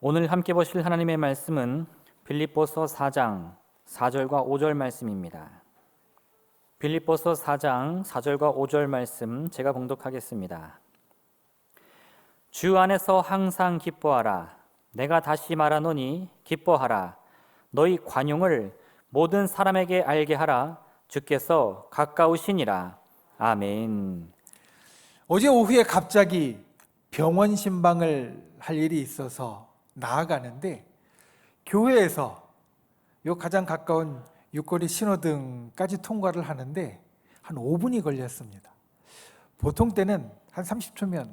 오늘 함께 보실 하나님의 말씀은 빌립보서 4장 4절과 5절 말씀입니다. 빌립보서 4장 4절과 5절 말씀 제가 봉독하겠습니다. 주 안에서 항상 기뻐하라. 내가 다시 말하노니 기뻐하라. 너희 관용을 모든 사람에게 알게 하라. 주께서 가까우시니라. 아멘. 어제 오후에 갑자기 병원 신방을 할 일이 있어서 나아가는데 교회에서 요 가장 가까운 육거리 신호등까지 통과를 하는데 한 5분이 걸렸습니다. 보통 때는 한 30초면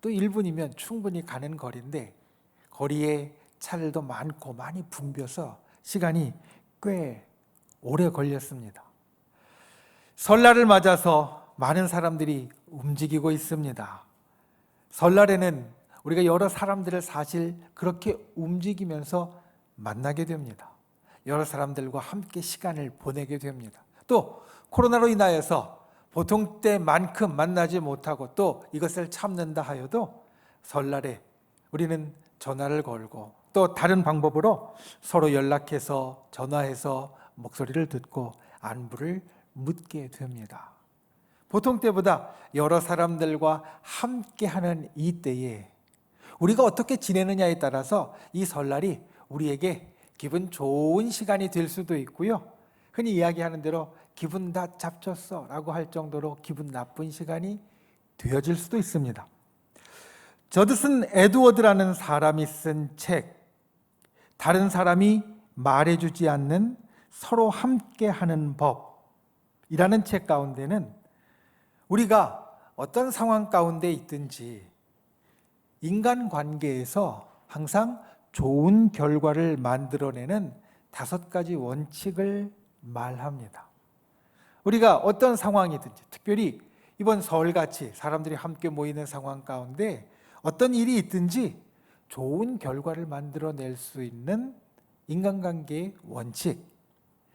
또 1분이면 충분히 가는 거리인데 거리에 차들도 많고 많이 붐벼서 시간이 꽤 오래 걸렸습니다. 설날을 맞아서 많은 사람들이 움직이고 있습니다. 설날에는 우리가 여러 사람들을 사실 그렇게 움직이면서 만나게 됩니다. 여러 사람들과 함께 시간을 보내게 됩니다. 또 코로나로 인하여서 보통 때만큼 만나지 못하고 또 이것을 참는다 하여도 설날에 우리는 전화를 걸고 또 다른 방법으로 서로 연락해서 전화해서 목소리를 듣고 안부를 묻게 됩니다. 보통 때보다 여러 사람들과 함께하는 이 때에 우리가 어떻게 지내느냐에 따라서 이 설날이 우리에게 기분 좋은 시간이 될 수도 있고요. 흔히 이야기하는 대로 기분 다 잡쳤어 라고 할 정도로 기분 나쁜 시간이 되어질 수도 있습니다. 저드슨 에드워드라는 사람이 쓴 책, 다른 사람이 말해주지 않는 서로 함께하는 법이라는 책 가운데는 우리가 어떤 상황 가운데 있든지 인간관계에서 항상 좋은 결과를 만들어내는 5가지 원칙을 말합니다. 우리가 어떤 상황이든지 특별히 이번 설같이 사람들이 함께 모이는 상황 가운데 어떤 일이 있든지 좋은 결과를 만들어낼 수 있는 인간관계의 원칙,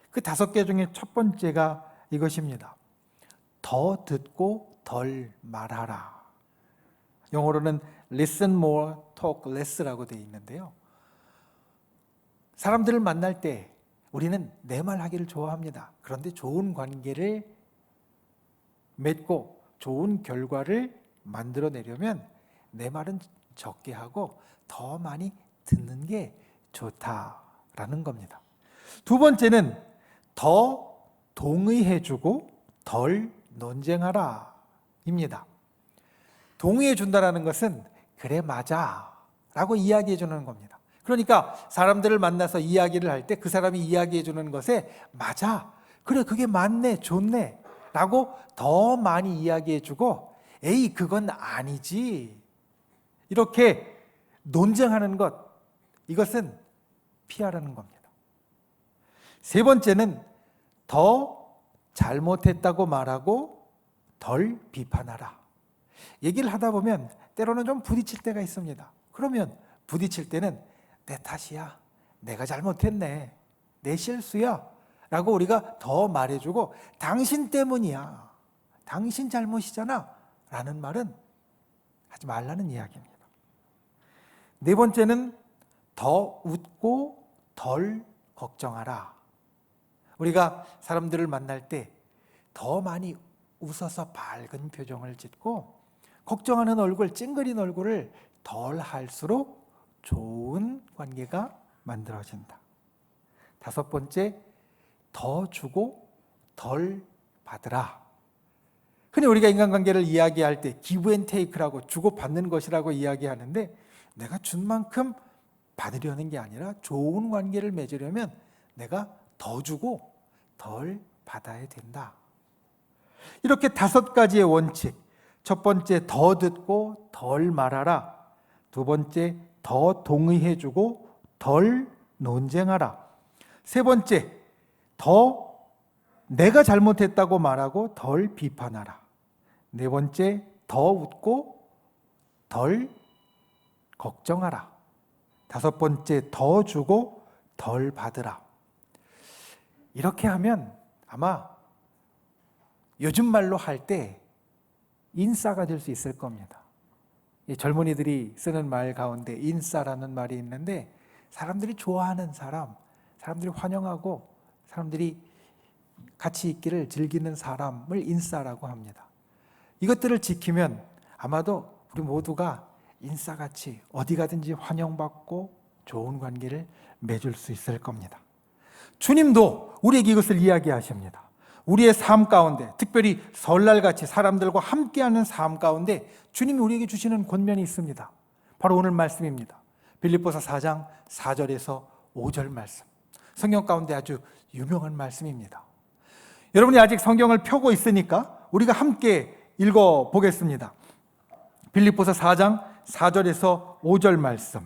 그 5개 중에 첫 번째가 이것입니다. 더 듣고 덜 말하라. 영어로는 listen more, talk less라고 되어 있는데요. 사람들을 만날 때 우리는 내 말 하기를 좋아합니다. 그런데 좋은 관계를 맺고 좋은 결과를 만들어내려면 내 말은 적게 하고 더 많이 듣는 게 좋다라는 겁니다. 두 번째는 더 동의해주고 덜 논쟁하라 입니다. 동의해 준다는 것은 그래 맞아 라고 이야기해 주는 겁니다. 그러니까 사람들을 만나서 이야기를 할 때 그 사람이 이야기해 주는 것에 맞아, 그래 그게 맞네, 좋네 라고 더 많이 이야기해 주고 에이 그건 아니지 이렇게 논쟁하는 것, 이것은 피하라는 겁니다. 세 번째는 더 잘못했다고 말하고 덜 비판하라. 얘기를 하다 보면 때로는 좀 부딪힐 때가 있습니다. 그러면 부딪힐 때는 내 탓이야, 내가 잘못했네, 내 실수야 라고 우리가 더 말해주고 당신 때문이야, 당신 잘못이잖아 라는 말은 하지 말라는 이야기입니다. 네 번째는 더 웃고 덜 걱정하라. 우리가 사람들을 만날 때 더 많이 웃어서 밝은 표정을 짓고 걱정하는 얼굴, 찡그린 얼굴을 덜 할수록 좋은 관계가 만들어진다. 5번째, 더 주고 덜 받으라. 흔히 우리가 인간관계를 이야기할 때 기브 앤 테이크라고 주고받는 것이라고 이야기하는데 내가 준 만큼 받으려는 게 아니라 좋은 관계를 맺으려면 내가 더 주고 덜 받아야 된다. 이렇게 5가지의 원칙, 첫 번째 더 듣고 덜 말하라, 두 번째 더 동의해주고 덜 논쟁하라, 세 번째 더 내가 잘못했다고 말하고 덜 비판하라, 네 번째 더 웃고 덜 걱정하라, 5번째 더 주고 덜 받으라. 이렇게 하면 아마 요즘 말로 할 때 인싸가 될 수 있을 겁니다. 이 젊은이들이 쓰는 말 가운데 인싸라는 말이 있는데 사람들이 좋아하는 사람, 사람들이 환영하고 사람들이 같이 있기를 즐기는 사람을 인싸라고 합니다. 이것들을 지키면 아마도 우리 모두가 인싸같이 어디 가든지 환영받고 좋은 관계를 맺을 수 있을 겁니다. 주님도 우리에게 이것을 이야기하십니다. 우리의 삶 가운데, 특별히 설날같이 사람들과 함께하는 삶 가운데 주님이 우리에게 주시는 권면이 있습니다. 바로 오늘 말씀입니다. 빌립보서 4장 4절에서 5절 말씀. 성경 가운데 아주 유명한 말씀입니다. 여러분이 아직 성경을 펴고 있으니까 우리가 함께 읽어보겠습니다. 빌립보서 4장 4절에서 5절 말씀.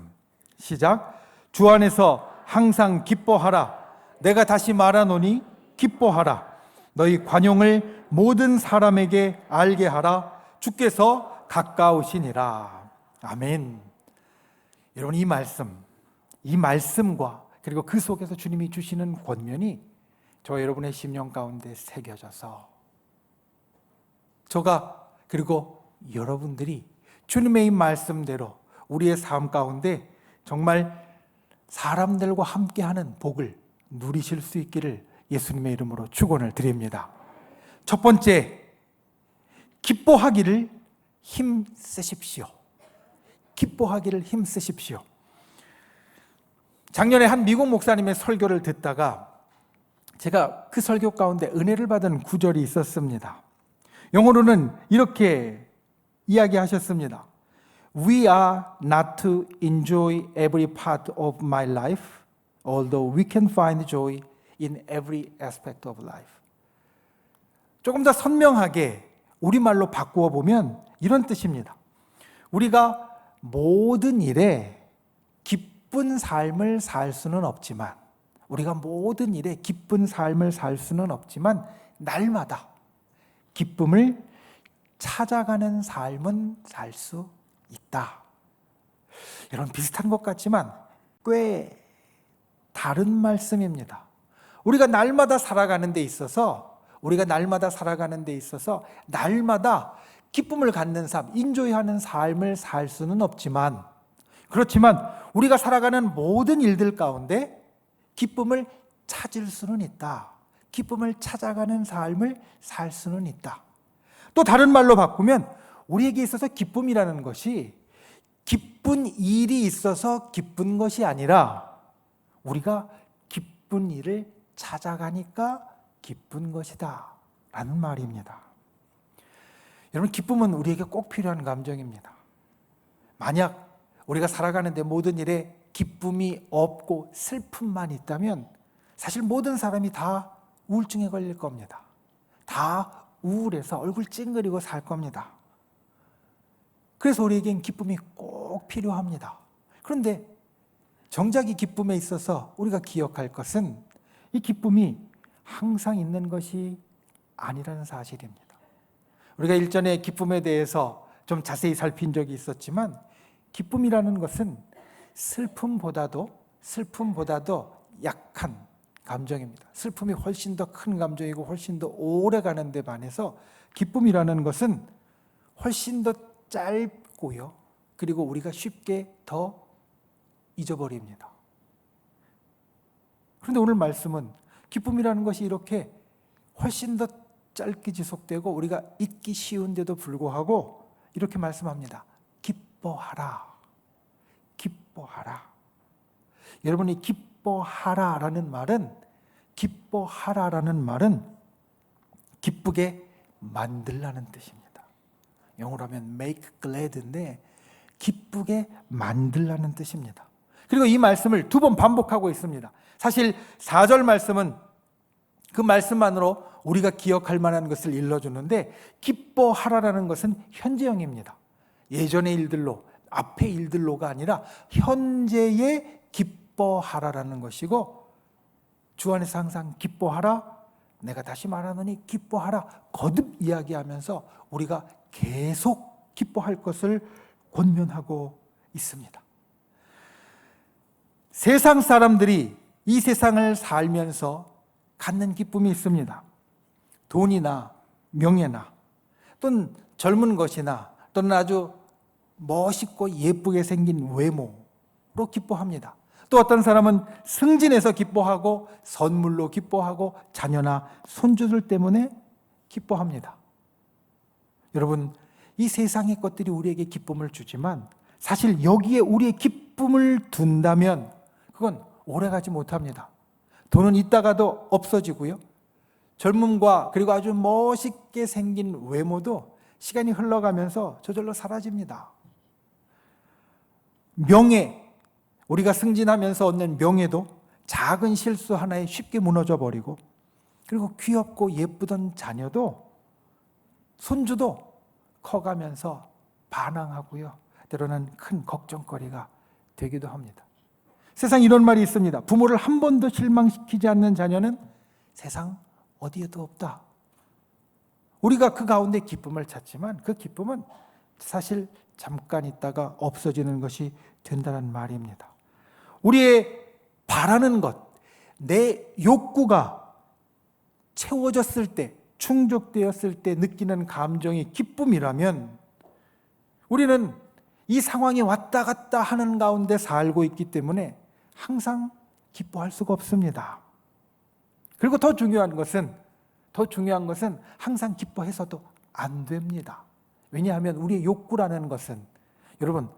시작. 주 안에서 항상 기뻐하라. 내가 다시 말하노니 기뻐하라. 너희 관용을 모든 사람에게 알게 하라. 주께서 가까우시니라. 아멘. 여러분, 이 말씀과 그리고 그 속에서 주님이 주시는 권면이 저 여러분의 심령 가운데 새겨져서 저가 그리고 여러분들이 주님의 이 말씀대로 우리의 삶 가운데 정말 사람들과 함께하는 복을 누리실 수 있기를 예수님의 이름으로 축원을 드립니다. 첫 번째, 기뻐하기를 힘쓰십시오. 기뻐하기를 힘쓰십시오. 작년에 한 미국 목사님의 설교를 듣다가 제가 그 설교 가운데 은혜를 받은 구절이 있었습니다. 영어로는 이렇게 이야기하셨습니다. We are not to enjoy every part of my life, although we can find joy in every aspect of life. 조금 더 선명하게 우리말로 바꾸어 보면 이런 뜻입니다. 우리가 모든 일에 기쁜 삶을 살 수는 없지만, 날마다 기쁨을 찾아가는 삶은 살 수 있다. 여러분, 비슷한 것 같지만 꽤 다른 말씀입니다. 우리가 날마다 살아가는 데 있어서 날마다 기쁨을 갖는 삶, 인조이하는 삶을 살 수는 없지만, 그렇지만 우리가 살아가는 모든 일들 가운데 기쁨을 찾을 수는 있다. 기쁨을 찾아가는 삶을 살 수는 있다. 또 다른 말로 바꾸면 우리에게 있어서 기쁨이라는 것이 기쁜 일이 있어서 기쁜 것이 아니라 우리가 기쁜 일을 찾아가니까 기쁜 것이다 라는 말입니다. 여러분, 기쁨은 우리에게 꼭 필요한 감정입니다. 만약 우리가 살아가는데 모든 일에 기쁨이 없고 슬픔만 있다면 사실 모든 사람이 다 우울증에 걸릴 겁니다. 다 우울해서 얼굴 찡그리고 살 겁니다. 그래서 우리에겐 기쁨이 꼭 필요합니다. 그런데 정작 이 기쁨에 있어서 우리가 기억할 것은 이 기쁨이 항상 있는 것이 아니라는 사실입니다. 우리가 일전에 기쁨에 대해서 좀 자세히 살핀 적이 있었지만 기쁨이라는 것은 슬픔보다도 약한 감정입니다. 슬픔이 훨씬 더 큰 감정이고 훨씬 더 오래 가는 데 반해서 기쁨이라는 것은 훨씬 더 짧고요. 그리고 우리가 쉽게 더 잊어버립니다. 그런데 오늘 말씀은 기쁨이라는 것이 이렇게 훨씬 더 짧게 지속되고 우리가 잊기 쉬운데도 불구하고 이렇게 말씀합니다. 기뻐하라. 기뻐하라. 여러분이 기뻐하라라는 말은 기쁘게 만들라는 뜻입니다. 영어로 하면 make glad인데 기쁘게 만들라는 뜻입니다. 그리고 이 말씀을 두 번 반복하고 있습니다. 사실 4절 말씀은 그 말씀만으로 우리가 기억할 만한 것을 일러주는데 기뻐하라라는 것은 현재형입니다. 예전의 일들로, 앞의 일들로가 아니라 현재의 기뻐하라라는 것이고 주 안에서 항상 기뻐하라. 내가 다시 말하노니 기뻐하라. 거듭 이야기하면서 우리가 계속 기뻐할 것을 권면하고 있습니다. 세상 사람들이 이 세상을 살면서 갖는 기쁨이 있습니다. 돈이나 명예나 또는 젊은 것이나 또는 아주 멋있고 예쁘게 생긴 외모로 기뻐합니다. 또 어떤 사람은 승진해서 기뻐하고 선물로 기뻐하고 자녀나 손주들 때문에 기뻐합니다. 여러분, 이 세상의 것들이 우리에게 기쁨을 주지만 사실 여기에 우리의 기쁨을 둔다면 그건 오래가지 못합니다. 돈은 있다가도 없어지고요. 젊음과 그리고 아주 멋있게 생긴 외모도 시간이 흘러가면서 저절로 사라집니다. 명예, 우리가 승진하면서 얻는 명예도 작은 실수 하나에 쉽게 무너져 버리고, 그리고 귀엽고 예쁘던 자녀도, 손주도 커가면서 반항하고요. 때로는 큰 걱정거리가 되기도 합니다. 세상에 이런 말이 있습니다. 부모를 한 번도 실망시키지 않는 자녀는 세상 어디에도 없다. 우리가 그 가운데 기쁨을 찾지만 그 기쁨은 사실 잠깐 있다가 없어지는 것이 된다는 말입니다. 우리의 바라는 것, 내 욕구가 채워졌을 때, 충족되었을 때 느끼는 감정이 기쁨이라면 우리는 이 상황이 왔다 갔다 하는 가운데 살고 있기 때문에 항상 기뻐할 수가 없습니다. 그리고 더 중요한 것은 항상 기뻐해서도 안 됩니다. 왜냐하면 우리의 욕구라는 것은, 여러분,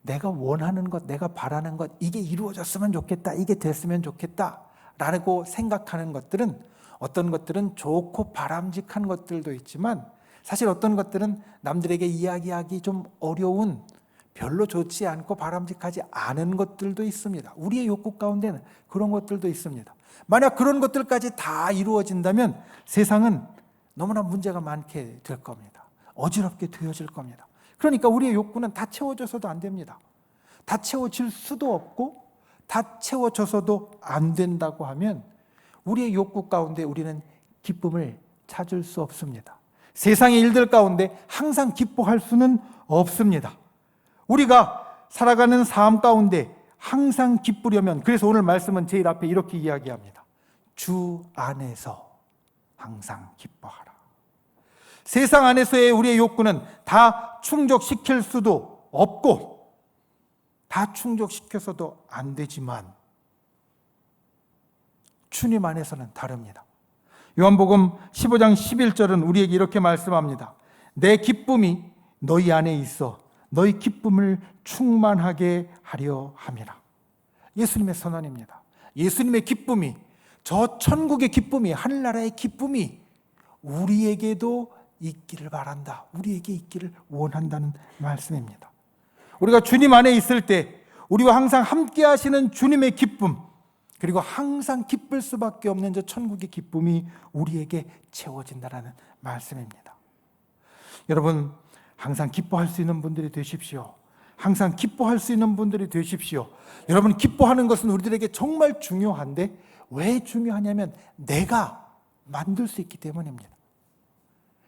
내가 원하는 것, 내가 바라는 것, 이게 이루어졌으면 좋겠다, 이게 됐으면 좋겠다 라고 생각하는 것들은, 어떤 것들은 좋고 바람직한 것들도 있지만 사실 어떤 것들은 남들에게 이야기하기 좀 어려운, 별로 좋지 않고 바람직하지 않은 것들도 있습니다. 우리의 욕구 가운데는 그런 것들도 있습니다. 만약 그런 것들까지 다 이루어진다면 세상은 너무나 문제가 많게 될 겁니다. 어지럽게 되어질 겁니다. 그러니까 우리의 욕구는 다 채워져서도 안 됩니다. 다 채워질 수도 없고 다 채워져서도 안 된다고 하면 우리의 욕구 가운데 우리는 기쁨을 찾을 수 없습니다. 세상의 일들 가운데 항상 기뻐할 수는 없습니다. 우리가 살아가는 삶 가운데 항상 기쁘려면, 그래서 오늘 말씀은 제일 앞에 이렇게 이야기합니다. 주 안에서 항상 기뻐하라. 세상 안에서의 우리의 욕구는 다 충족시킬 수도 없고 다 충족시켜서도 안 되지만 주님 안에서는 다릅니다. 요한복음 15장 11절은 우리에게 이렇게 말씀합니다. 내 기쁨이 너희 안에 있어 너희 기쁨을 충만하게 하려 함이라. 예수님의 선언입니다. 예수님의 기쁨이, 저 천국의 기쁨이, 하늘나라의 기쁨이 우리에게도 있기를 바란다. 우리에게 있기를 원한다는 말씀입니다. 우리가 주님 안에 있을 때 우리와 항상 함께 하시는 주님의 기쁨, 그리고 항상 기쁠 수밖에 없는 저 천국의 기쁨이 우리에게 채워진다는 말씀입니다. 여러분, 항상 기뻐할 수 있는 분들이 되십시오. 항상 기뻐할 수 있는 분들이 되십시오. 여러분, 기뻐하는 것은 우리들에게 정말 중요한데 왜 중요하냐면 내가 만들 수 있기 때문입니다.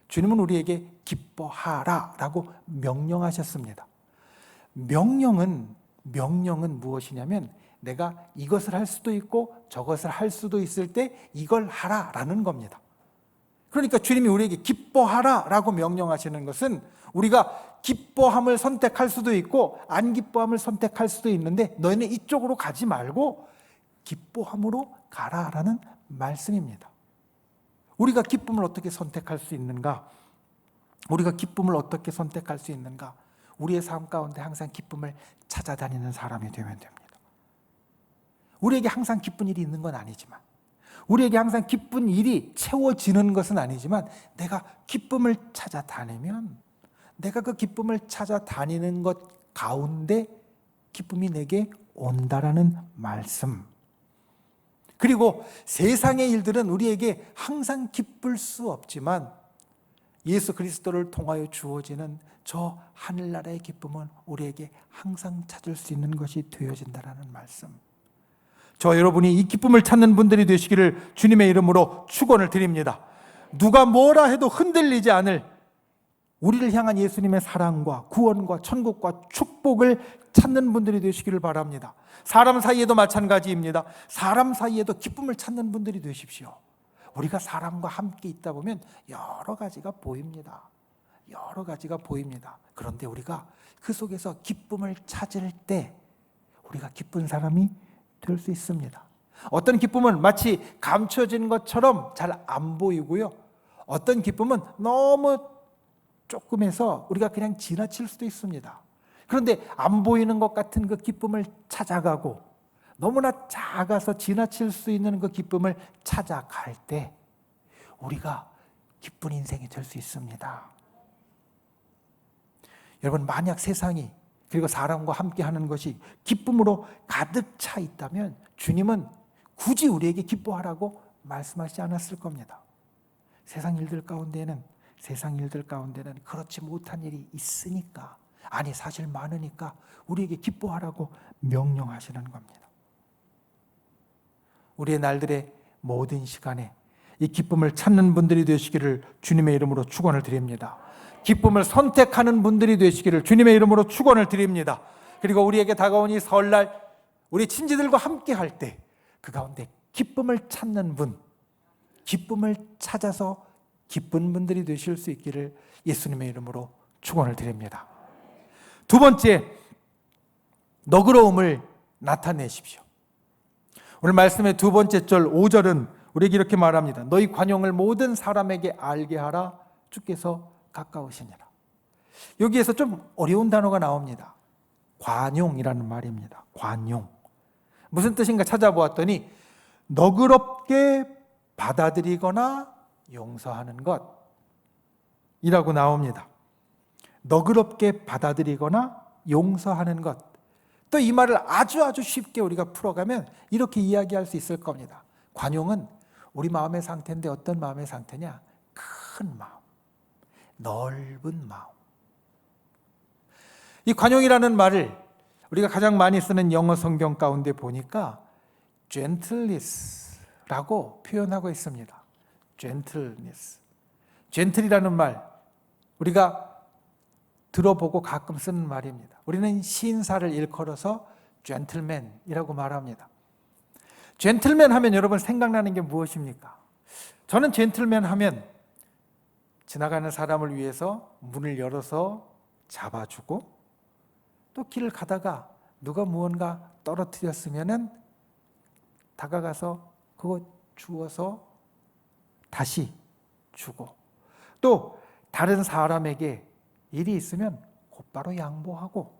주님은 우리에게 기뻐하라 라고 명령하셨습니다. 명령은 무엇이냐면 내가 이것을 할 수도 있고 저것을 할 수도 있을 때 이걸 하라라는 겁니다. 그러니까 주님이 우리에게 기뻐하라 라고 명령하시는 것은 우리가 기뻐함을 선택할 수도 있고 안 기뻐함을 선택할 수도 있는데 너희는 이쪽으로 가지 말고 기뻐함으로 가라라는 말씀입니다. 우리가 기쁨을 어떻게 선택할 수 있는가? 우리가 기쁨을 어떻게 선택할 수 있는가? 우리의 삶 가운데 항상 기쁨을 찾아다니는 사람이 되면 됩니다. 우리에게 항상 기쁜 일이 있는 건 아니지만, 우리에게 항상 기쁜 일이 채워지는 것은 아니지만 내가 기쁨을 찾아다니면 내가 그 기쁨을 찾아다니는 것 가운데 기쁨이 내게 온다라는 말씀. 그리고 세상의 일들은 우리에게 항상 기쁠 수 없지만 예수 그리스도를 통하여 주어지는 저 하늘나라의 기쁨은 우리에게 항상 찾을 수 있는 것이 되어진다라는 말씀. 저 여러분이 이 기쁨을 찾는 분들이 되시기를 주님의 이름으로 축원을 드립니다. 누가 뭐라 해도 흔들리지 않을 우리를 향한 예수님의 사랑과 구원과 천국과 축복을 찾는 분들이 되시기를 바랍니다. 사람 사이에도 마찬가지입니다. 사람 사이에도 기쁨을 찾는 분들이 되십시오. 우리가 사람과 함께 있다 보면 여러 가지가 보입니다. 여러 가지가 보입니다. 그런데 우리가 그 속에서 기쁨을 찾을 때 우리가 기쁜 사람이 될 수 있습니다. 어떤 기쁨은 마치 감춰진 것처럼 잘 안 보이고요. 어떤 기쁨은 너무 조금해서 우리가 그냥 지나칠 수도 있습니다. 그런데 안 보이는 것 같은 그 기쁨을 찾아가고 너무나 작아서 지나칠 수 있는 그 기쁨을 찾아갈 때 우리가 기쁜 인생이 될 수 있습니다. 여러분, 만약 세상이 그리고 사람과 함께 하는 것이 기쁨으로 가득 차 있다면 주님은 굳이 우리에게 기뻐하라고 말씀하지 않았을 겁니다. 세상 일들 가운데는 그렇지 못한 일이 있으니까, 아니 사실 많으니까 우리에게 기뻐하라고 명령하시는 겁니다. 우리의 날들의 모든 시간에 이 기쁨을 찾는 분들이 되시기를 주님의 이름으로 축원을 드립니다. 기쁨을 선택하는 분들이 되시기를 주님의 이름으로 축원을 드립니다. 그리고 우리에게 다가온 이 설날 우리 친지들과 함께 할 때 그 가운데 기쁨을 찾는 분, 기쁨을 찾아서 기쁜 분들이 되실 수 있기를 예수님의 이름으로 축원을 드립니다. 두 번째, 너그러움을 나타내십시오. 오늘 말씀의 두 번째 절 5절은 우리에게 이렇게 말합니다. 너희 관용을 모든 사람에게 알게 하라. 주께서 가까우시니라. 여기에서 좀 어려운 단어가 나옵니다. 관용이라는 말입니다. 관용. 무슨 뜻인가 찾아보았더니 너그럽게 받아들이거나 용서하는 것이라고 나옵니다. 너그럽게 받아들이거나 용서하는 것. 또 이 말을 아주 쉽게 우리가 풀어가면 이렇게 이야기할 수 있을 겁니다. 관용은 우리 마음의 상태인데 어떤 마음의 상태냐? 큰 마음, 넓은 마음. 이 관용이라는 말을 우리가 가장 많이 쓰는 영어 성경 가운데 보니까 gentleness라고 표현하고 있습니다. gentleness. 젠틀이라는 말 우리가 들어보고 가끔 쓰는 말입니다. 우리는 신사를 일컬어서 젠틀맨이라고 말합니다. 젠틀맨 하면 여러분 생각나는 게 무엇입니까? 저는 젠틀맨 하면 지나가는 사람을 위해서 문을 열어서 잡아주고 또 길을 가다가 누가 무언가 떨어뜨렸으면은 다가가서 그거 주워서 다시 주고 또 다른 사람에게 일이 있으면 곧바로 양보하고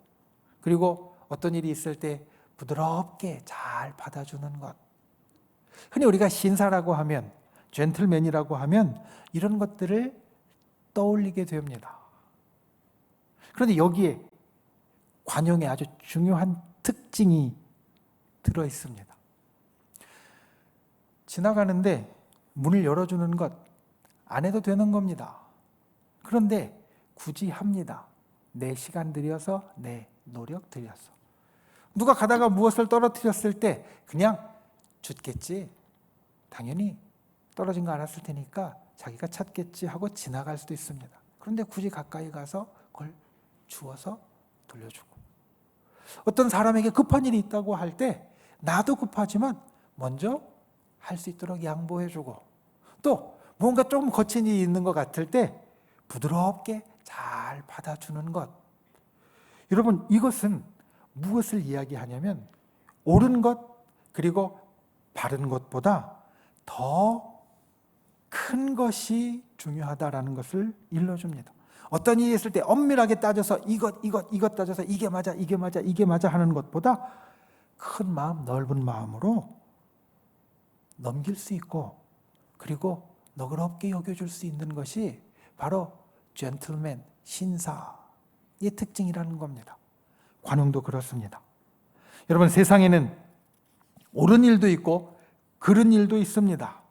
그리고 어떤 일이 있을 때 부드럽게 잘 받아주는 것. 흔히 우리가 신사라고 하면 젠틀맨이라고 하면 이런 것들을 떠올리게 됩니다. 그런데 여기에 관용의 아주 중요한 특징이 들어 있습니다. 지나가는데 문을 열어주는 것 안 해도 되는 겁니다. 그런데 굳이 합니다. 내 시간 들여서 내 노력 들여서. 누가 가다가 무엇을 떨어뜨렸을 때 그냥 줬겠지. 당연히 떨어진 거 알았을 테니까 자기가 찾겠지 하고 지나갈 수도 있습니다. 그런데 굳이 가까이 가서 그걸 주워서 돌려주고 어떤 사람에게 급한 일이 있다고 할 때 나도 급하지만 먼저 할 수 있도록 양보해주고 또 뭔가 조금 거친 일이 있는 것 같을 때 부드럽게 잘 받아주는 것. 여러분 이것은 무엇을 이야기하냐면 옳은 것 그리고 바른 것보다 더 큰 것이 중요하다라는 것을 일러줍니다. 어떤 일이 있을 때 엄밀하게 따져서 이것 따져서 이게 맞아 하는 것보다 큰 마음, 넓은 마음으로 넘길 수 있고 그리고 너그럽게 여겨줄 수 있는 것이 바로 젠틀맨, 신사의 특징이라는 겁니다. 관용도 그렇습니다. 여러분 세상에는 옳은 일도 있고 그른 일도 있습니다.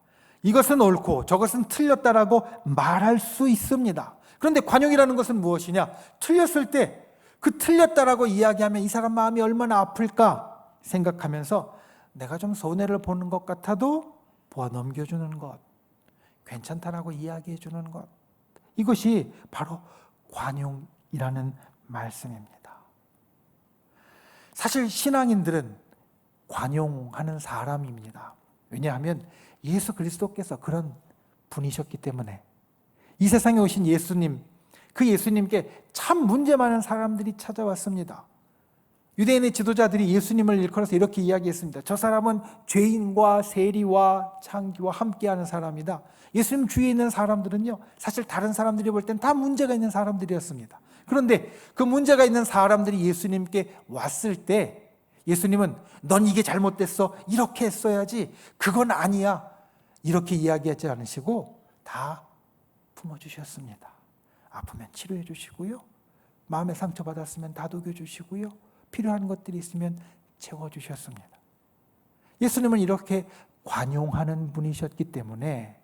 이것은 옳고 저것은 틀렸다라고 말할 수 있습니다. 그런데 관용이라는 것은 무엇이냐? 틀렸을 때 그 틀렸다라고 이야기하면 이 사람 마음이 얼마나 아플까 생각하면서 내가 좀 손해를 보는 것 같아도 보아 넘겨주는 것, 괜찮다라고 이야기해 주는 것, 이것이 바로 관용이라는 말씀입니다. 사실 신앙인들은 관용하는 사람입니다. 왜냐하면 예수 그리스도께서 그런 분이셨기 때문에 이 세상에 오신 예수님 그 예수님께 참 문제 많은 사람들이 찾아왔습니다. 유대인의 지도자들이 예수님을 일컬어서 이렇게 이야기했습니다. 저 사람은 죄인과 세리와 창기와 함께하는 사람이다. 예수님 주위에 있는 사람들은요, 사실 다른 사람들이 볼 땐 다 문제가 있는 사람들이었습니다. 그런데 그 문제가 있는 사람들이 예수님께 왔을 때 예수님은 넌 이게 잘못됐어, 이렇게 했어야지, 그건 아니야, 이렇게 이야기하지 않으시고 다 품어주셨습니다. 아프면 치료해 주시고요, 마음에 상처받았으면 다독여 주시고요, 필요한 것들이 있으면 채워주셨습니다. 예수님은 이렇게 관용하는 분이셨기 때문에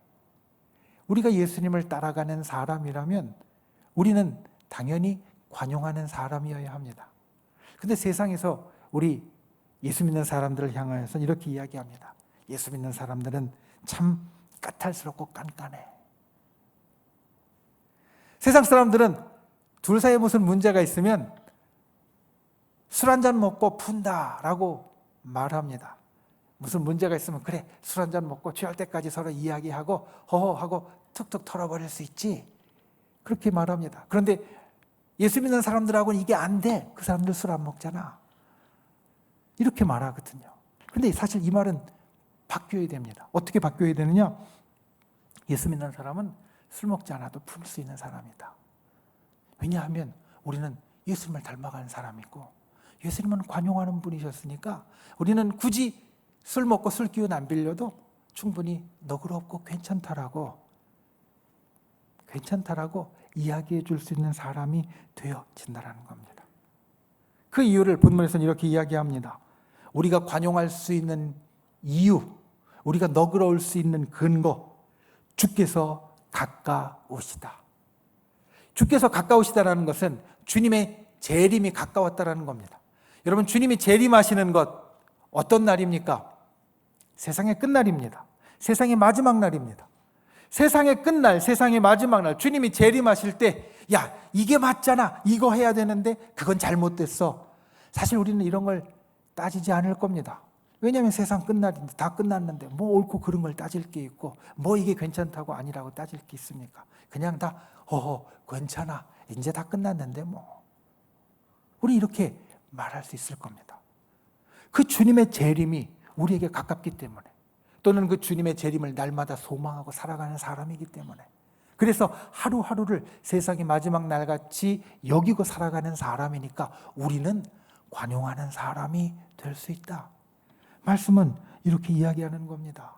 우리가 예수님을 따라가는 사람이라면 우리는 당연히 관용하는 사람이어야 합니다. 근데 세상에서 우리 예수 믿는 사람들을 향하여서 이렇게 이야기합니다. 예수 믿는 사람들은 참 까탈스럽고 깐깐해. 세상 사람들은 둘 사이에 무슨 문제가 있으면 술 한잔 먹고 푼다라고 말합니다. 무슨 문제가 있으면 그래, 술 한잔 먹고 취할 때까지 서로 이야기하고 허허하고 툭툭 털어버릴 수 있지, 그렇게 말합니다. 그런데 예수 믿는 사람들하고는 이게 안 돼. 그 사람들 술 안 먹잖아, 이렇게 말하거든요. 그런데 사실 이 말은 바뀌어야 됩니다. 어떻게 바뀌어야 되느냐? 예수 믿는 사람은 술 먹지 않아도 풀 수 있는 사람이다. 왜냐하면 우리는 예수님을 닮아가는 사람이고 예수님은 관용하는 분이셨으니까 우리는 굳이 술 먹고 술 기운 안 빌려도 충분히 너그럽고 괜찮다라고 이야기해 줄 수 있는 사람이 되어진다는 겁니다. 그 이유를 본문에서는 이렇게 이야기합니다. 우리가 관용할 수 있는 이유, 우리가 너그러울 수 있는 근거, 주께서 가까우시다. 주께서 가까우시다라는 것은 주님의 재림이 가까웠다라는 겁니다. 여러분, 주님이 재림하시는 것 어떤 날입니까? 세상의 끝날입니다. 세상의 마지막 날입니다. 세상의 끝날, 세상의 마지막 날, 주님이 재림하실 때, 야, 이게 맞잖아, 이거 해야 되는데 그건 잘못됐어. 사실 우리는 이런 걸 따지지 않을 겁니다. 왜냐하면 세상 끝날인데, 다 끝났는데 뭐 옳고 그른 걸 따질 게 있고, 뭐 이게 괜찮다고 아니라고 따질 게 있습니까? 그냥 다 괜찮아, 이제 다 끝났는데 뭐. 우리 이렇게 말할 수 있을 겁니다. 그 주님의 재림이 우리에게 가깝기 때문에, 또는 그 주님의 재림을 날마다 소망하고 살아가는 사람이기 때문에, 그래서 하루하루를 세상의 마지막 날같이 여기고 살아가는 사람이니까 우리는 관용하는 사람이 될 수 있다. 말씀은 이렇게 이야기하는 겁니다.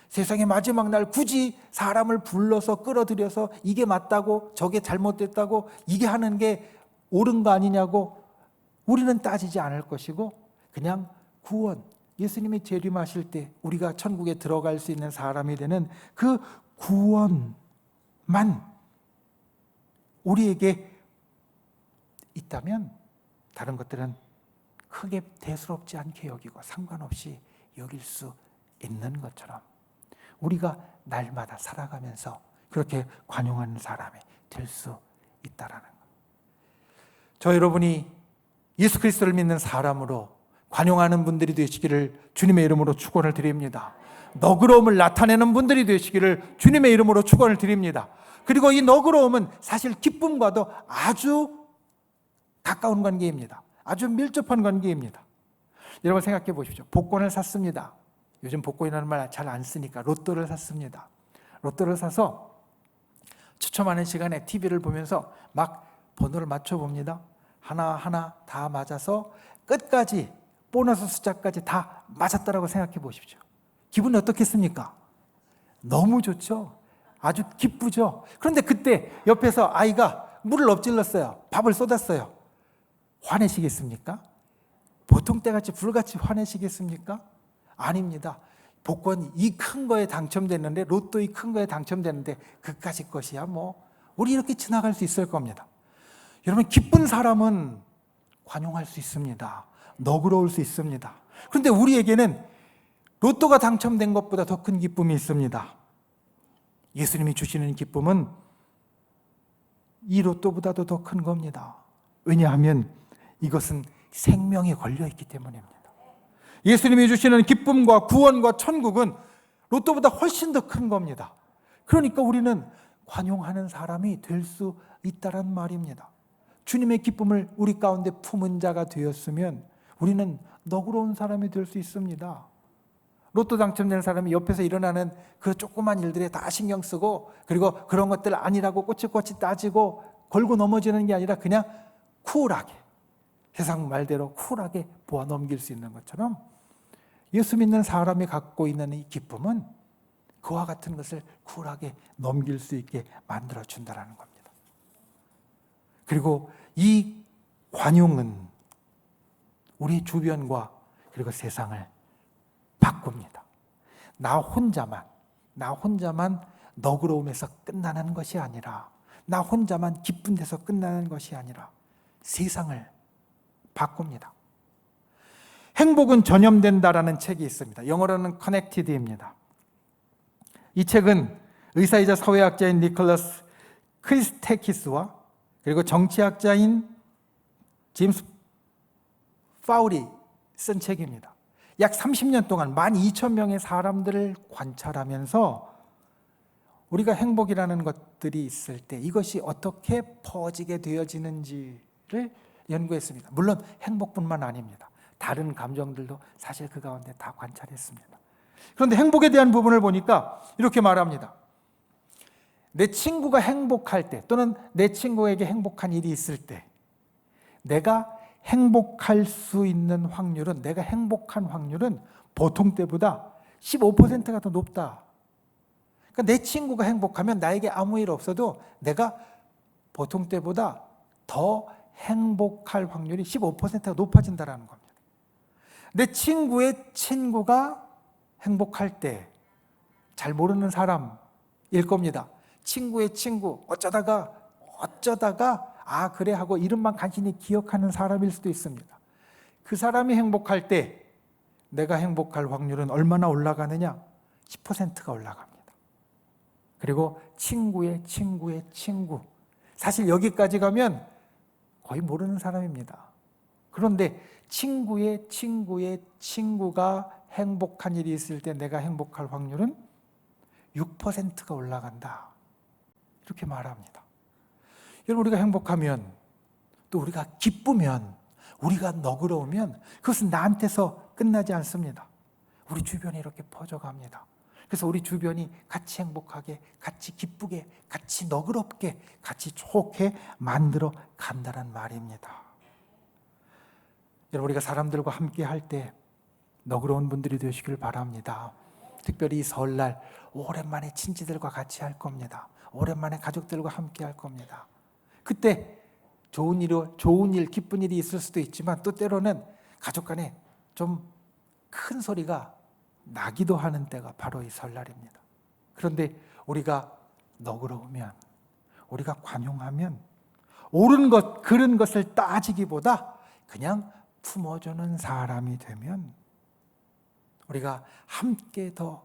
세상의 마지막 날 굳이 사람을 불러서 끌어들여서 이게 맞다고 저게 잘못됐다고 이게 하는 게 옳은 거 아니냐고 우리는 따지지 않을 것이고, 그냥 구원, 예수님이 재림하실 때 우리가 천국에 들어갈 수 있는 사람이 되는 그 구원만 우리에게 있다면 다른 것들은 크게 대수롭지 않게 여기고 상관없이 여길 수 있는 것처럼 우리가 날마다 살아가면서 그렇게 관용하는 사람이 될 수 있다라는 것. 저 여러분이 예수 그리스도를 믿는 사람으로 관용하는 분들이 되시기를 주님의 이름으로 축원을 드립니다. 너그러움을 나타내는 분들이 되시기를 주님의 이름으로 축원을 드립니다. 그리고 이 너그러움은 사실 기쁨과도 아주 가까운 관계입니다. 아주 밀접한 관계입니다. 여러분 생각해 보십시오. 복권을 샀습니다. 요즘 복권이라는 말 잘 안 쓰니까 로또를 샀습니다. 로또를 사서 추첨하는 시간에 TV를 보면서 막 번호를 맞춰봅니다. 하나하나 다 맞아서 끝까지 보너스 숫자까지 다 맞았다라고 생각해 보십시오. 기분이 어떻겠습니까? 너무 좋죠. 아주 기쁘죠. 그런데 그때 옆에서 아이가 물을 엎질렀어요. 밥을 쏟았어요. 화내시겠습니까? 보통 때같이 불같이 화내시겠습니까? 아닙니다. 복권 이 큰 거에 당첨됐는데, 로또 이 큰 거에 당첨됐는데 그까짓 것이야 뭐, 우리 이렇게 지나갈 수 있을 겁니다. 여러분, 기쁜 사람은 관용할 수 있습니다. 너그러울 수 있습니다. 그런데 우리에게는 로또가 당첨된 것보다 더 큰 기쁨이 있습니다. 예수님이 주시는 기쁨은 이 로또보다도 더 큰 겁니다. 왜냐하면 이것은 생명에 걸려있기 때문입니다. 예수님이 주시는 기쁨과 구원과 천국은 로또보다 훨씬 더 큰 겁니다. 그러니까 우리는 관용하는 사람이 될 수 있다란 말입니다. 주님의 기쁨을 우리 가운데 품은 자가 되었으면 우리는 너그러운 사람이 될 수 있습니다. 로또 당첨된 사람이 옆에서 일어나는 그 조그만 일들에 다 신경 쓰고, 그리고 그런 것들 아니라고 꼬치꼬치 따지고 걸고 넘어지는 게 아니라 그냥 쿨하게, 세상 말대로 쿨하게 보아 넘길 수 있는 것처럼, 예수 믿는 사람이 갖고 있는 이 기쁨은 그와 같은 것을 쿨하게 넘길 수 있게 만들어 준다는 겁니다. 그리고 이 관용은 우리 주변과 그리고 세상을 바꿉니다. 나 혼자만 너그러움에서 끝나는 것이 아니라, 나 혼자만 기쁜 데서 끝나는 것이 아니라 세상을 바꿉니다. 행복은 전염된다라는 책이 있습니다. 영어로는 커넥티드입니다. 이 책은 의사이자 사회학자인 니콜라스 크리스테키스와 그리고 정치학자인 제임스 파울이 쓴 책입니다. 약 30년 동안 12,000명의 사람들을 관찰하면서 우리가 행복이라는 것들이 있을 때 이것이 어떻게 퍼지게 되어지는지를 연구했습니다. 물론 행복뿐만 아닙니다. 다른 감정들도 사실 그 가운데 다 관찰했습니다. 그런데 행복에 대한 부분을 보니까 이렇게 말합니다. 내 친구가 행복할 때, 또는 내 친구에게 행복한 일이 있을 때, 내가 행복할 수 있는 확률은, 내가 행복한 확률은 보통 때보다 15%가 더 높다. 그러니까 내 친구가 행복하면 나에게 아무 일 없어도 내가 보통 때보다 더 행복할 확률이 15%가 높아진다는 겁니다. 내 친구의 친구가 행복할 때, 잘 모르는 사람일 겁니다. 친구의 친구, 어쩌다가 아 그래 하고 이름만 간신히 기억하는 사람일 수도 있습니다. 그 사람이 행복할 때 내가 행복할 확률은 얼마나 올라가느냐? 10%가 올라갑니다. 그리고 친구의 친구의 친구, 사실 여기까지 가면 거의 모르는 사람입니다. 그런데 친구의 친구의 친구가 행복한 일이 있을 때 내가 행복할 확률은 6%가 올라간다, 이렇게 말합니다. 여러분, 우리가 행복하면, 또 우리가 기쁘면, 우리가 너그러우면 그것은 나한테서 끝나지 않습니다. 우리 주변에 이렇게 퍼져갑니다. 그래서 우리 주변이 같이 행복하게, 같이 기쁘게, 같이 너그럽게, 같이 좋게 만들어 간다는 말입니다. 여러분, 우리가 사람들과 함께 할 때 너그러운 분들이 되시길 바랍니다. 특별히 설날 오랜만에 친지들과 같이 할 겁니다. 오랜만에 가족들과 함께 할 겁니다. 그때 좋은 일, 기쁜 일이 있을 수도 있지만 또 때로는 가족 간에 좀 큰 소리가 나기도 하는 때가 바로 이 설날입니다. 그런데 우리가 너그러우면, 우리가 관용하면, 옳은 것, 그른 것을 따지기보다 그냥 품어주는 사람이 되면 우리가 함께 더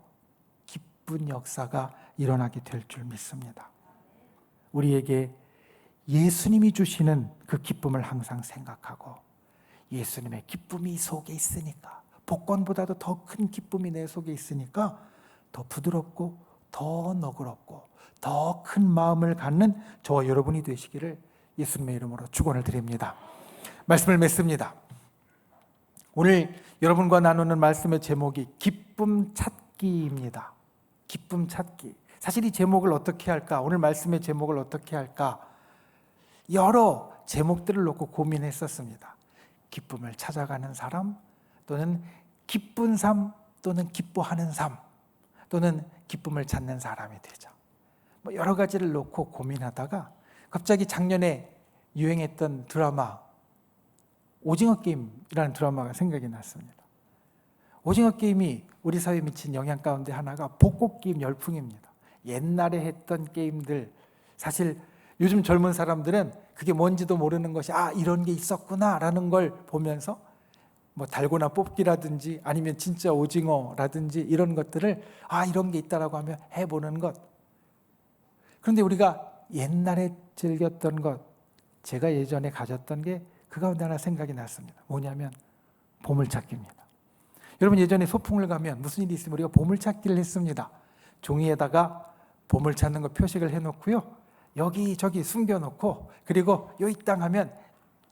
기쁜 역사가 일어나게 될 줄 믿습니다. 우리에게 예수님이 주시는 그 기쁨을 항상 생각하고, 예수님의 기쁨이 속에 있으니까, 복권보다도 더 큰 기쁨이 내 속에 있으니까 더 부드럽고 더 너그럽고 더 큰 마음을 갖는 저와 여러분이 되시기를 예수님의 이름으로 축원을 드립니다. 말씀을 맺습니다. 오늘 여러분과 나누는 말씀의 제목이 기쁨 찾기입니다. 기쁨 찾기. 사실 이 제목을 어떻게 할까? 오늘 말씀의 제목을 어떻게 할까? 여러 제목들을 놓고 고민했었습니다. 기쁨을 찾아가는 사람, 또는 기쁜 삶, 또는 기뻐하는 삶, 또는 기쁨을 찾는 사람이 되자. 여러 가지를 놓고 고민하다가 갑자기 작년에 유행했던 드라마 오징어 게임이라는 드라마가 생각이 났습니다. 오징어 게임이 우리 사회에 미친 영향 가운데 하나가 복고 게임 열풍입니다. 옛날에 했던 게임들, 사실 요즘 젊은 사람들은 그게 뭔지도 모르는 것이 이런 게 있었구나라는 걸 보면서 달고나 뽑기라든지 아니면 진짜 오징어라든지 이런 것들을 이런 게 있다라고 하면 해보는 것. 그런데 우리가 옛날에 즐겼던 것, 제가 예전에 가졌던 게 그 가운데 하나 생각이 났습니다. 뭐냐면 보물찾기입니다. 여러분, 예전에 소풍을 가면 무슨 일이 있으면 우리가 보물찾기를 했습니다. 종이에다가 보물 찾는 거 표식을 해놓고요. 여기저기 숨겨놓고 그리고 요 땅 하면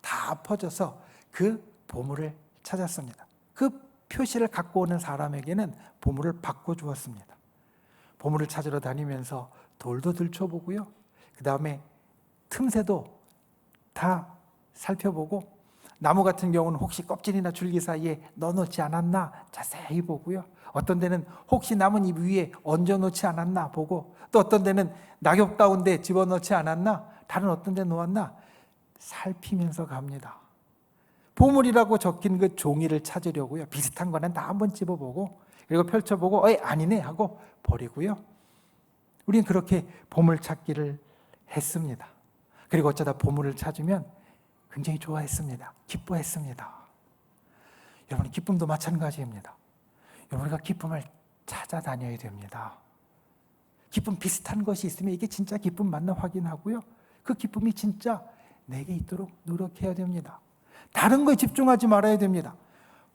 다 퍼져서 그 보물을 찾았습니다. 그 표시를 갖고 오는 사람에게는 보물을 바꿔주었습니다. 보물을 찾으러 다니면서 돌도 들춰보고요. 그 다음에 틈새도 다 살펴보고 나무 같은 경우는 혹시 껍질이나 줄기 사이에 넣어놓지 않았나 자세히 보고요. 어떤 데는 혹시 나뭇잎 위에 얹어놓지 않았나 보고 또 어떤 데는 낙엽 가운데 집어넣지 않았나 다른 어떤 데 놓았나 살피면서 갑니다. 보물이라고 적힌 그 종이를 찾으려고요. 비슷한 거는 다 한번 집어보고 그리고 펼쳐보고 아니네 하고 버리고요. 우리는 그렇게 보물 찾기를 했습니다. 그리고 어쩌다 보물을 찾으면 굉장히 좋아했습니다. 기뻐했습니다. 여러분, 기쁨도 마찬가지입니다. 여러분, 우리가 기쁨을 찾아다녀야 됩니다. 기쁨 비슷한 것이 있으면 이게 진짜 기쁨 맞나 확인하고요. 그 기쁨이 진짜 내게 있도록 노력해야 됩니다. 다른 거에 집중하지 말아야 됩니다.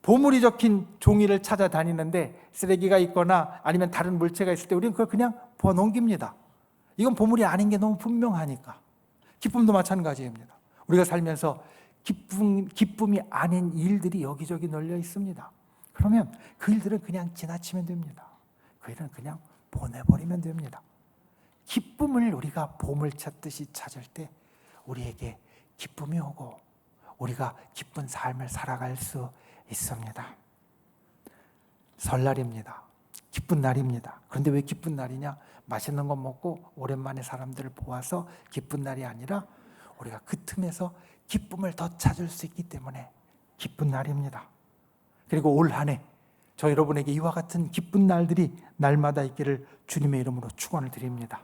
보물이 적힌 종이를 찾아다니는데 쓰레기가 있거나 아니면 다른 물체가 있을 때 우리는 그걸 그냥 넘깁니다. 이건 보물이 아닌 게 너무 분명하니까. 기쁨도 마찬가지입니다. 우리가 살면서 기쁨이 아닌 일들이 여기저기 널려 있습니다. 그러면 그 일들은 그냥 지나치면 됩니다. 그 일은 그냥 보내버리면 됩니다. 기쁨을 우리가 보물 찾듯이 찾을 때 우리에게 기쁨이 오고 우리가 기쁜 삶을 살아갈 수 있습니다. 설날입니다. 기쁜 날입니다. 그런데 왜 기쁜 날이냐? 맛있는 거 먹고 오랜만에 사람들을 보아서 기쁜 날이 아니라 우리가 그 틈에서 기쁨을 더 찾을 수 있기 때문에 기쁜 날입니다. 그리고 올 한 해 저 여러분에게 이와 같은 기쁜 날들이 날마다 있기를 주님의 이름으로 축원을 드립니다.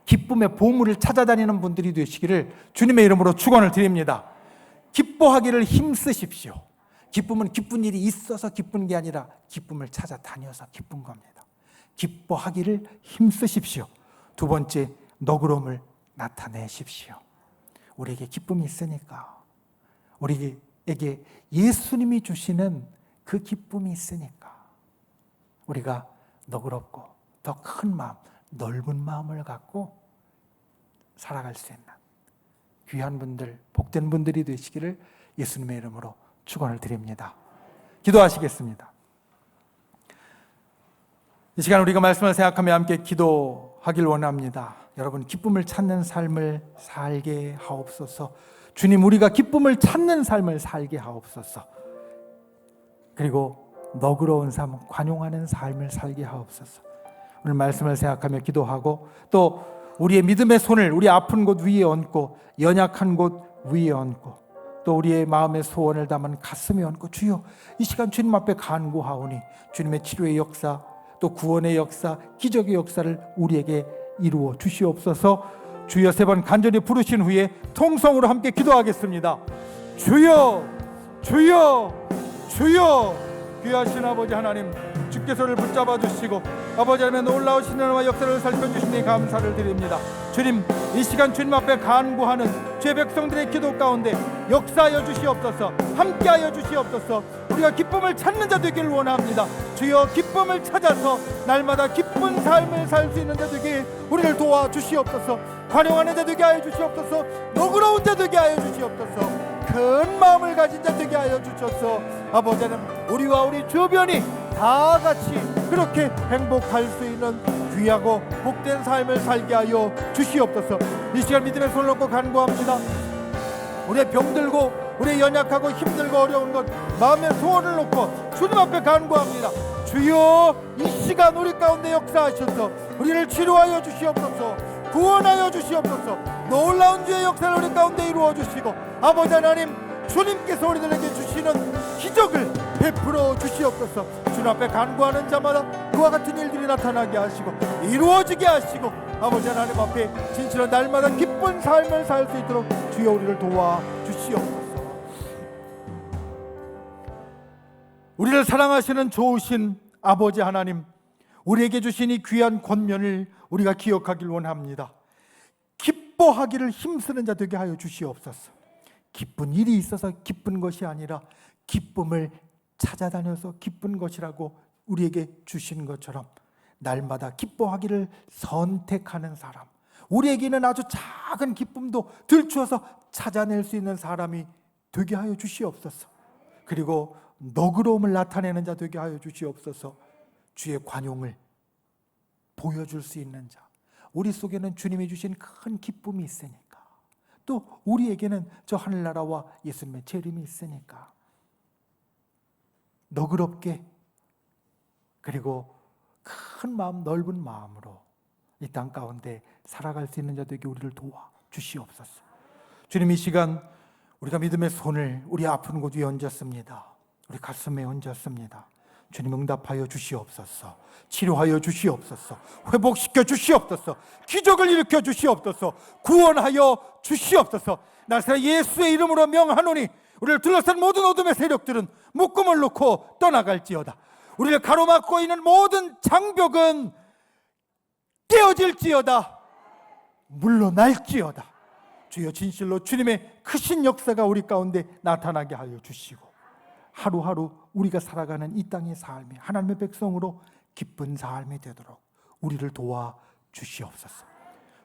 기쁨의 보물을 찾아다니는 분들이 되시기를 주님의 이름으로 축원을 드립니다. 기뻐하기를 힘쓰십시오. 기쁨은 기쁜 일이 있어서 기쁜 게 아니라 기쁨을 찾아다녀서 기쁜 겁니다. 기뻐하기를 힘쓰십시오. 두 번째, 너그러움을 나타내십시오. 우리에게 기쁨이 있으니까, 우리에게 예수님이 주시는 그 기쁨이 있으니까 우리가 너그럽고 더 큰 마음, 넓은 마음을 갖고 살아갈 수 있는 귀한 분들, 복된 분들이 되시기를 예수님의 이름으로 축원을 드립니다. 기도하시겠습니다. 이 시간 우리가 말씀을 생각하며 함께 기도하길 원합니다. 여러분, 기쁨을 찾는 삶을 살게 하옵소서. 주님, 우리가 기쁨을 찾는 삶을 살게 하옵소서. 그리고 너그러운 삶, 관용하는 삶을 살게 하옵소서. 오늘 말씀을 생각하며 기도하고 또 우리의 믿음의 손을 우리 아픈 곳 위에 얹고 연약한 곳 위에 얹고 또 우리의 마음의 소원을 담은 가슴에 얹고 주여, 이 시간 주님 앞에 간구하오니 주님의 치료의 역사, 또 구원의 역사, 기적의 역사를 우리에게 이루어 주시옵소서. 주여 세 번 간절히 부르신 후에 통성으로 함께 기도하겠습니다. 주여, 주여, 주여. 귀하신 아버지 하나님, 주께서 저를 붙잡아 주시고 아버지 하나님의 놀라우신 은혜와 역사를 살펴주시니 감사를 드립니다. 주님, 이 시간 주님 앞에 간구하는 죄 백성들의 기도 가운데 역사하여 주시옵소서. 함께하여 주시옵소서. 우리가 기쁨을 찾는 자 되기를 원합니다. 주여, 기쁨을 찾아서 날마다 기쁜 삶을 살 수 있는 자 되게 우리를 도와주시옵소서. 관용하는 자 되게 하여 주시옵소서. 너그러운 자 되게 하여 주시옵소서. 큰 마음을 가진 자 되게 하여 주셔서 아버지 하나님, 우리와 우리 주변이 다 같이 그렇게 행복할 수 있는 귀하고 복된 삶을 살게 하여 주시옵소서. 이 시간 믿음의 손을 놓고 간구합니다. 우리의 병들고 우리의 연약하고 힘들고 어려운 것 마음의 소원을 놓고 주님 앞에 간구합니다. 주여, 이 시간 우리 가운데 역사하셔서 우리를 치료하여 주시옵소서. 구원하여 주시옵소서. 놀라운 주의 역사를 우리 가운데 이루어 주시고 아버지 하나님, 주님께서 우리들에게 주시는 기적을 베풀어 주시옵소서. 주님 앞에 간구하는 자마다 그와 같은 일들이 나타나게 하시고 이루어지게 하시고 아버지 하나님 앞에 진실한 날마다 기쁜 삶을 살 수 있도록 주여 우리를 도와주시옵소서. 우리를 사랑하시는 좋으신 아버지 하나님, 우리에게 주신 이 귀한 권면을 우리가 기억하길 원합니다. 기뻐하기를 힘쓰는 자 되게 하여 주시옵소서. 기쁜 일이 있어서 기쁜 것이 아니라 기쁨을 찾아다녀서 기쁜 것이라고 우리에게 주신 것처럼 날마다 기뻐하기를 선택하는 사람, 우리에게는 아주 작은 기쁨도 들추어서 찾아낼 수 있는 사람이 되게 하여 주시옵소서. 그리고 너그러움을 나타내는 자 되게 하여 주시옵소서. 주의 관용을 보여줄 수 있는 자, 우리 속에는 주님이 주신 큰 기쁨이 있으니까, 또 우리에게는 저 하늘나라와 예수님의 재림이 있으니까 너그럽게, 그리고 큰 마음, 넓은 마음으로 이 땅 가운데 살아갈 수 있는 자들에게 우리를 도와 주시옵소서. 주님, 이 시간 우리가 믿음의 손을 우리 아픈 곳 위에 얹었습니다. 우리 가슴에 얹었습니다. 주님, 응답하여 주시옵소서. 치료하여 주시옵소서. 회복시켜 주시옵소서. 기적을 일으켜 주시옵소서. 구원하여 주시옵소서. 나사렛 예수의 이름으로 명하노니 우리를 둘러싼 모든 어둠의 세력들은 묶음을 놓고 떠나갈지어다. 우리를 가로막고 있는 모든 장벽은 깨어질지어다. 물러날지어다. 주여, 진실로 주님의 크신 역사가 우리 가운데 나타나게 하여 주시고, 하루하루 우리가 살아가는 이 땅의 삶이 하나님의 백성으로 기쁜 삶이 되도록 우리를 도와 주시옵소서.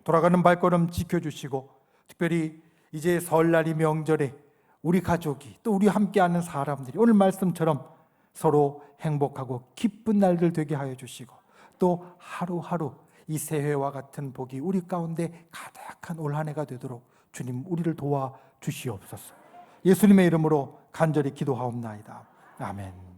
돌아가는 발걸음 지켜주시고, 특별히 이제 설날이 명절에 우리 가족이, 또 우리 함께하는 사람들이 오늘 말씀처럼 서로 행복하고 기쁜 날들 되게 하여 주시고, 또 하루하루 이 새해와 같은 복이 우리 가운데 가득한 올 한 해가 되도록 주님, 우리를 도와 주시옵소서. 예수님의 이름으로 간절히 기도하옵나이다. 아멘.